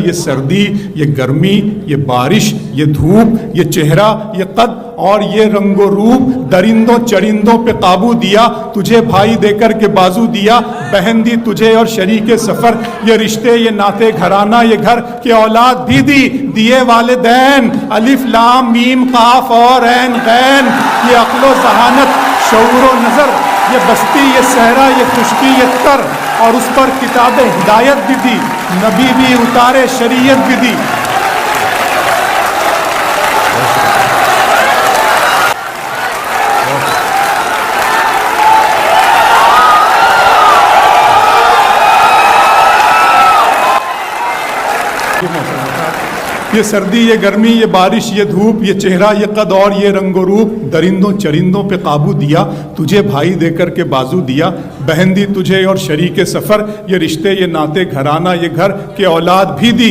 یہ سردی، یہ گرمی، یہ بارش، یہ دھوپ، یہ چہرہ، یہ قد اور یہ رنگ و روپ، درندوں چرندوں پہ قابو دیا، تجھے بھائی دے کر کے بازو دیا، بہن دی تجھے اور شریک سفر، یہ رشتے، یہ ناطے گھرانہ، یہ گھر کہ اولاد بھی دیے والدین، الف لام میم قاف اور عین غین، یہ عقل و ذہانت، شعور و نظر، یہ بستی، یہ صحرا، یہ خشکی، یہ تر، اور اس پر کتاب ہدایت بھی دی، نبی بھی اتارے، شریعت بھی دی۔ یہ سردی، یہ گرمی، یہ بارش، یہ دھوپ، یہ چہرہ، یہ قد اور یہ رنگ و روپ، درندوں چرندوں پہ قابو دیا، تجھے بھائی دے کر کے بازو دیا، بہن دی تجھے اور شریک سفر، یہ رشتے، یہ ناطے گھرانہ، یہ گھر کہ اولاد بھی دی۔